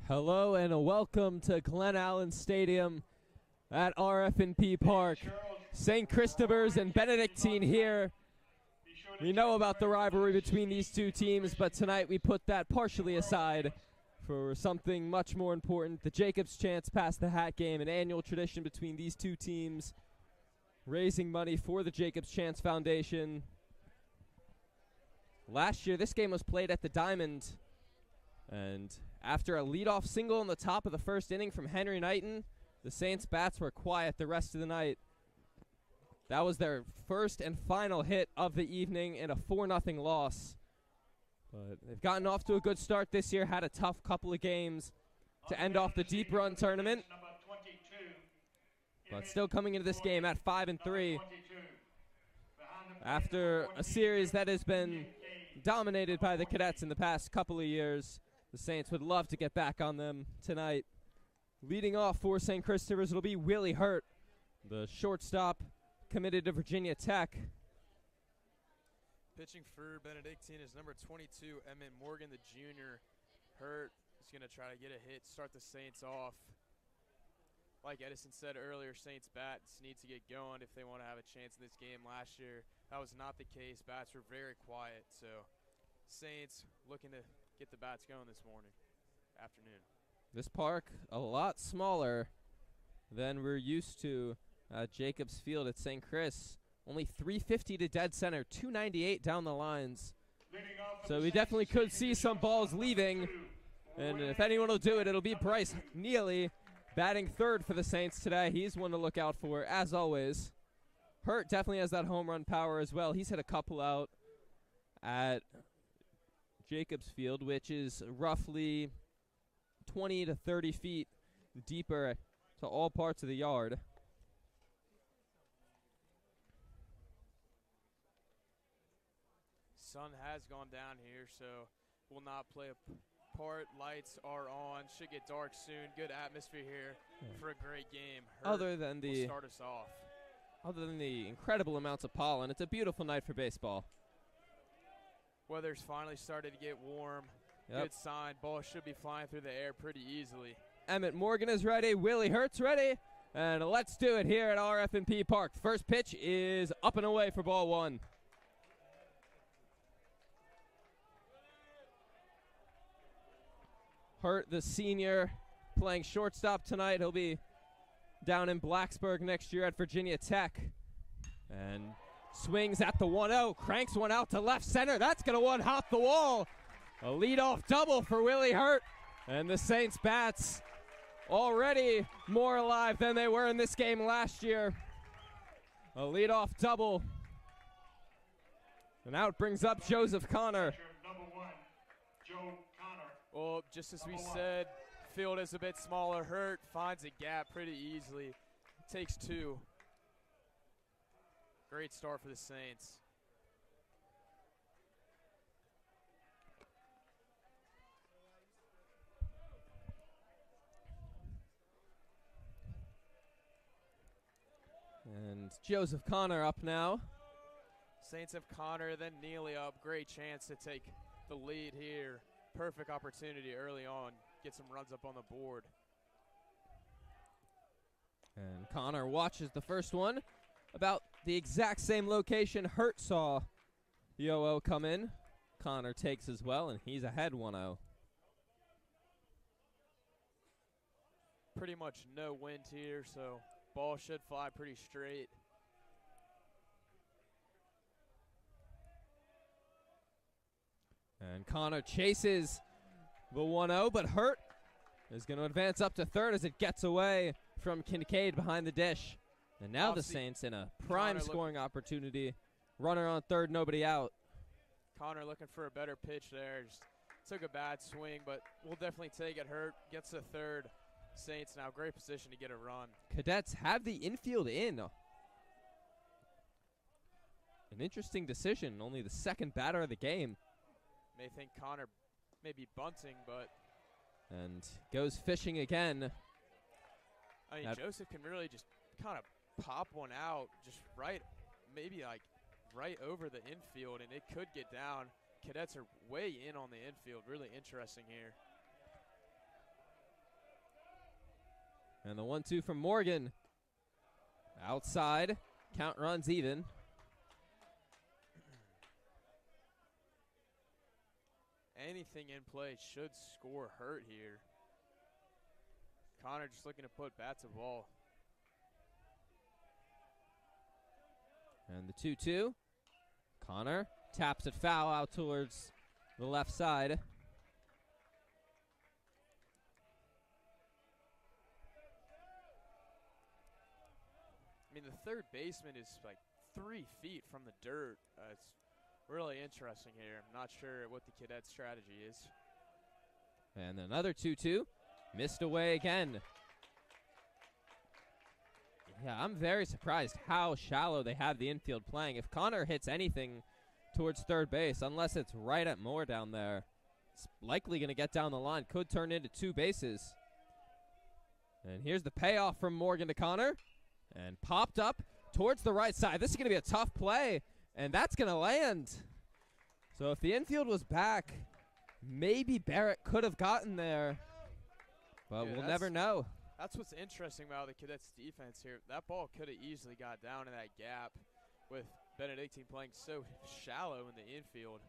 Hello and welcome to Glen Allen Stadium at RF&P Park. St. Christopher's and Benedictine here. We know about the rivalry between these two teams, but tonight we put that partially aside for something much more important. The Jacobs Chance Pass the Hat game, an annual tradition between these two teams, raising money for the Jacobs Chance Foundation. Last year, this game was played at the Diamond, and after a leadoff single in the top of the first inning from Henry Knighton, the Saints bats were quiet the rest of the night. That was their first and final hit of the evening in a 4-0 loss. But they've gotten off to a good start this year, had a tough couple of games to end off the deep run tournament. But still coming into this game at 5-3 after a series that has been dominated by the Cadets in the past couple of years. The Saints would love to get back on them tonight. Leading off for St. Christopher's, it'll be Willie Hurt, the shortstop committed to Virginia Tech. Pitching for Benedictine is number 22, Emmett Morgan, the junior. Hurt is going to try to get a hit, start the Saints off. Like Edison said earlier, Saints bats need to get going if they want to have a chance in this game. Last year, that was not the case. Bats were very quiet, so Saints looking to get the bats going this afternoon. This park a lot smaller than we're used to at Jacobs Field at St. Chris. Only 350 to dead center, 298 down the lines. So we definitely could see some balls leaving. And if anyone will do it, it'll be Bryce Neely batting third for the Saints today. He's one to look out for, as always. Hurt definitely has that home run power as well. He's hit a couple out at Jacobs Field, which is roughly 20 to 30 feet deeper to all parts of the yard. Sun has gone down here, so will not play a part. Lights are on. Should get dark soon. Good atmosphere here for a great game. Hurt Other than the start us off. Other than the incredible amounts of pollen, it's a beautiful night for baseball. Weather's finally started to get warm. Yep. Good sign. Ball should be flying through the air pretty easily. Emmett Morgan is ready. Willie Hurt's ready. And let's do it here at RF&P Park. First pitch is up and away for ball one. Hurt, the senior, playing shortstop tonight. He'll be down in Blacksburg next year at Virginia Tech. And swings at the 1-0, cranks one out to left center. That's going to one-hop the wall. A leadoff double for Willie Hurt. And the Saints bats already more alive than they were in this game last year. A leadoff double. And out brings up Joseph Connor. Number 1, Joe Connor. Well, just as we said, field is a bit smaller. Hurt finds a gap pretty easily. Takes two. Great start for the Saints. And Joseph Connor up now. Saints have Connor, then Neely up. Great chance to take the lead here. Perfect opportunity early on. Get some runs up on the board. And Connor watches the first one. About the exact same location Hurt saw the 0-0 come in. Connor takes as well, and he's ahead 1-0. Pretty much no wind here, so ball should fly pretty straight. And Connor chases the 1-0, but Hurt is going to advance up to third as it gets away from Kincaid behind the dish. And now the Saints in a prime scoring opportunity. Runner on third, nobody out. Connor looking for a better pitch there. Just took a bad swing, but we'll definitely take it. Hurt gets to third. Saints now great position to get a run. Cadets have the infield in. An interesting decision. Only the second batter of the game. May think Connor may be bunting, but. And goes fishing again. I mean, Joseph can really just kind of pop one out, just maybe right over the infield, and it could get down. Cadets are way in on the infield. Really interesting here. And the 1-2 from Morgan. Outside. Count runs even. Anything in play should score Hurt here. Connor just looking to put bat to ball. And the 2-2. Connor taps it foul out towards the left side. I mean, the third baseman is like 3 feet from the dirt. It's really interesting here. I'm not sure what the Cadets' strategy is. And another 2-2. Missed away again. Yeah, I'm very surprised how shallow they have the infield playing. If Connor hits anything towards third base, unless it's right at Moore down there, it's likely going to get down the line. Could turn into 2 bases. And here's the payoff from Morgan to Connor. And popped up towards the right side. This is going to be a tough play, and that's going to land. So if the infield was back, maybe Barrett could have gotten there, but we'll never know. That's what's interesting about the Cadets' defense here. That ball could have easily got down in that gap with Benedictine playing so shallow in the infield.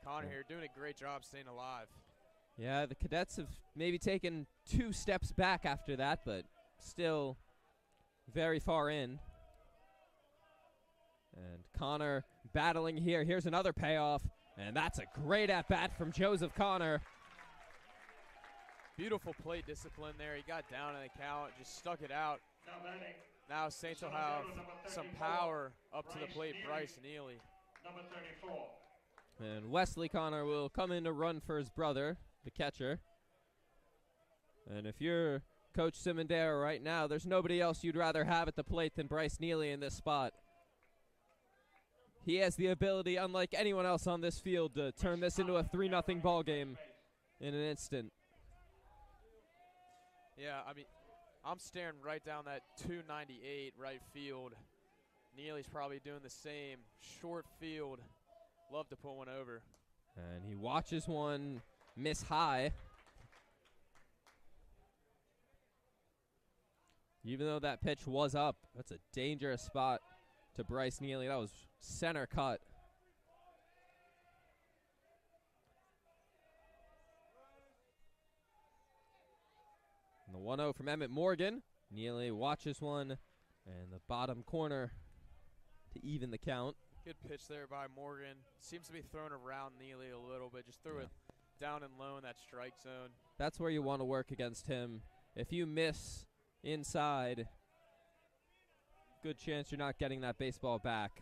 Connor here doing a great job staying alive. Yeah, the Cadets have maybe taken 2 steps back after that, but still very far in. And Connor battling here. Here's another payoff, and that's a great at-bat from Joseph Connor. Beautiful plate discipline there. He got down in the count, just stuck it out. Now Saints will have some power up to the plate. Bryce Neely. Number 34. And Wesley Connor will come in to run for his brother, the catcher. And if you're Coach Simondero right now, there's nobody else you'd rather have at the plate than Bryce Neely in this spot. He has the ability, unlike anyone else on this field, to turn this into a 3-0 ball game in an instant. Yeah, I mean, I'm staring right down that 298 right field. Neely's probably doing the same. Short field. Love to put one over. And he watches one miss high. Even though that pitch was up, that's a dangerous spot to Bryce Neely. That was center cut. And the 1-0 from Emmett Morgan. Neely watches one in the bottom corner to even the count. Good pitch there by Morgan. Seems to be thrown around Neely a little bit. Just threw it down and low in that strike zone. That's where you want to work against him. If you miss inside, good chance you're not getting that baseball back.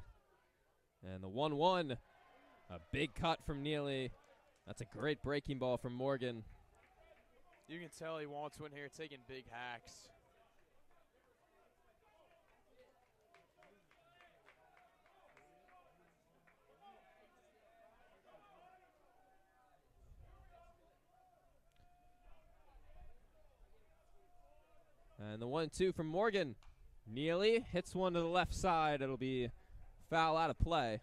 And the 1-1, a big cut from Neely. That's a great breaking ball from Morgan. You can tell he wants one here, taking big hacks. And the 1-2 from Morgan. Neely hits one to the left side. It'll be foul out of play.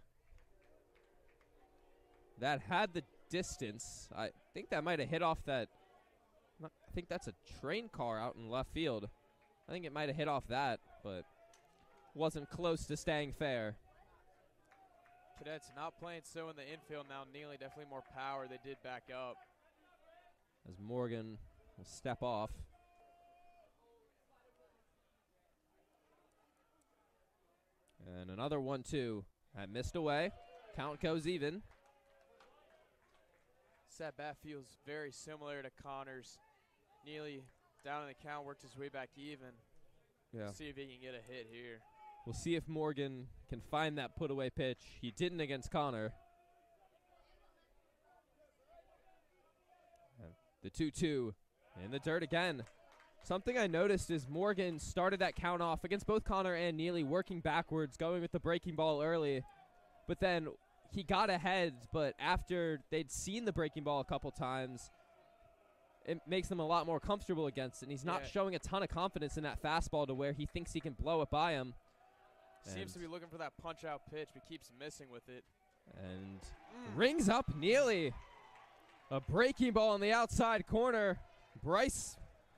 That had the distance. I think that might have hit off that. I think that's a train car out in left field. I think it might have hit off that, but wasn't close to staying fair. Cadets not playing so in the infield now. Neely definitely more power. They did back up. As Morgan will step off. And another 1-2. That missed away. Count goes even. That bat feels very similar to Connor's. Neely down in the count, worked his way back even. Yeah. See if he can get a hit here. We'll see if Morgan can find that put-away pitch. He didn't against Connor. The 2-2 in the dirt again. Something I noticed is Morgan started that count off against both Connor and Neely, working backwards, going with the breaking ball early. But then he got ahead, but after they'd seen the breaking ball a couple times, it makes them a lot more comfortable against it. And he's not showing a ton of confidence in that fastball to where he thinks he can blow it by him. Seems to be looking for that punch-out pitch, but keeps missing with it. And rings up Neely. A breaking ball in the outside corner. Bryce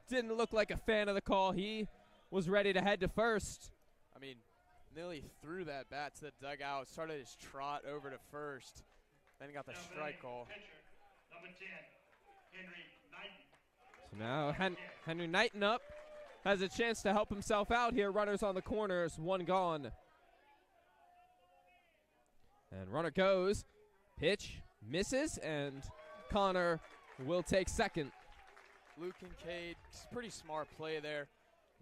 didn't look like a fan of the call. He was ready to head to first. I mean, nearly threw that bat to the dugout, started his trot over to first, then got the strike call. Pitcher, number 10, Henry Knighton. So now Henry Knighton up, has a chance to help himself out here. Runners on the corners, one gone. And runner goes, pitch, misses, and Connor will take second. Luke Kincaid, pretty smart play there.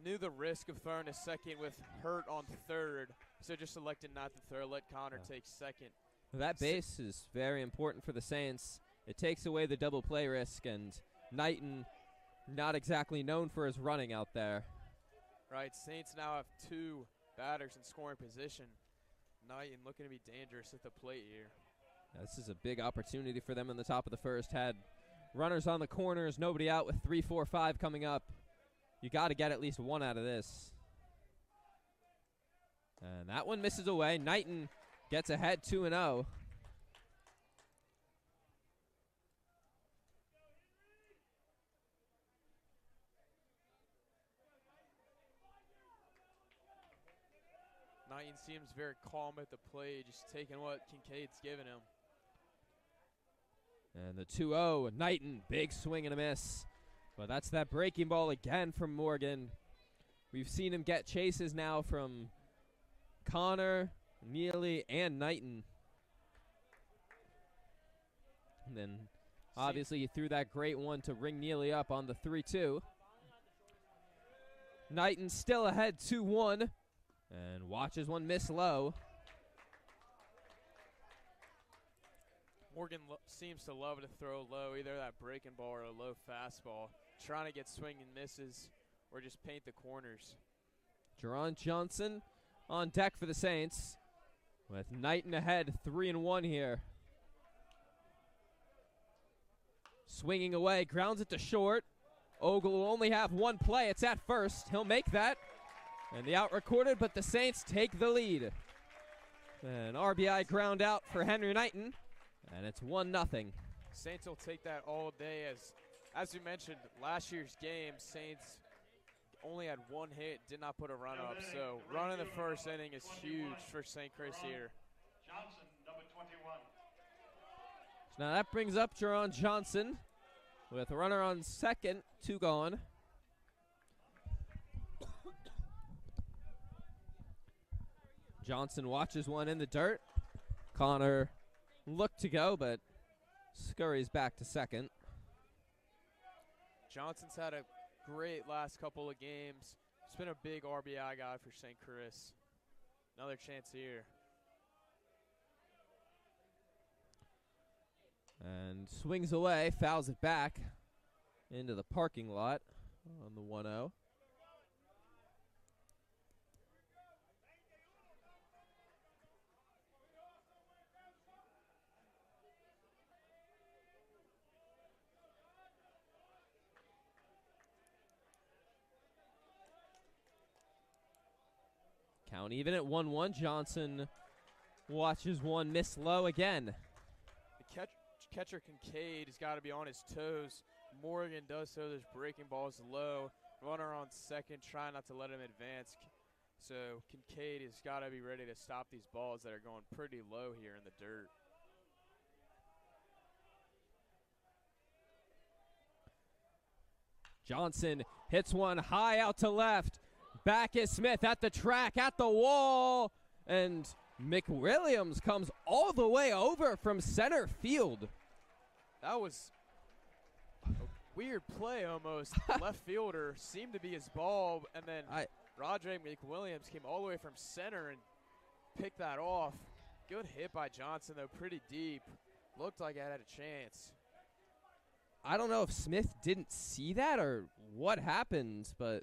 Knew the risk of throwing to second with Hurt on third, so just elected not to throw, let Connor take second. That base is very important for the Saints. It takes away the double play risk, and Knighton not exactly known for his running out there. Right, Saints now have two batters in scoring position. Knighton looking to be dangerous at the plate here. This is a big opportunity for them in the top of the first. Had runners on the corners, nobody out with 3, 4, 5 coming up. You got to get at least one out of this. And that one misses away. Knighton gets ahead 2-0. Knighton seems very calm at the plate, just taking what Kincaid's giving him. And the 2-0, Knighton, big swing and a miss. But that's that breaking ball again from Morgan. We've seen him get chases now from Connor, Neely, and Knighton. And then obviously he threw that great one to ring Neely up on the 3-2. Knighton still ahead 2-1 and watches one miss low. Morgan seems to love to throw low, either that breaking ball or a low fastball, trying to get swing and misses or just paint the corners. Jerron Johnson on deck for the Saints with Knighton ahead 3-1 here. Swinging away, grounds it to short. Ogle will only have one play. It's at first. He'll make that. And the out recorded, but the Saints take the lead. An RBI ground out for Henry Knighton, and it's 1-0. Saints will take that all day. As we mentioned, last year's game, Saints only had one hit, did not put a run up. So run in the first inning is huge for St. Chris here. Johnson, number 21. So now that brings up Jerron Johnson with a runner on second, 2 gone. Johnson watches one in the dirt. Connor looked to go, but scurries back to second. Johnson's had a great last couple of games. He's been a big RBI guy for St. Chris. Another chance here. And swings away, fouls it back into the parking lot on the 1-0. Count even at 1-1. Johnson watches one miss low again. The catcher Kincaid has got to be on his toes. Morgan does so. There's breaking balls low. Runner on second, trying not to let him advance. So Kincaid has got to be ready to stop these balls that are going pretty low here in the dirt. Johnson hits one high out to left. Back is Smith at the track, at the wall, and McWilliams comes all the way over from center field. That was a weird play almost. Left fielder seemed to be his ball, and then Rodre McWilliams came all the way from center and picked that off. Good hit by Johnson, though, pretty deep. Looked like it had a chance. I don't know if Smith didn't see that or what happened, but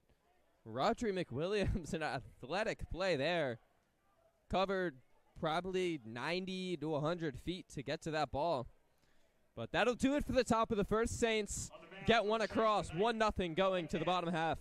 Rodri McWilliams, an athletic play there. Covered probably 90 to 100 feet to get to that ball. But that'll do it for the top of the first. Saints get one across, 1-0 going to the bottom half.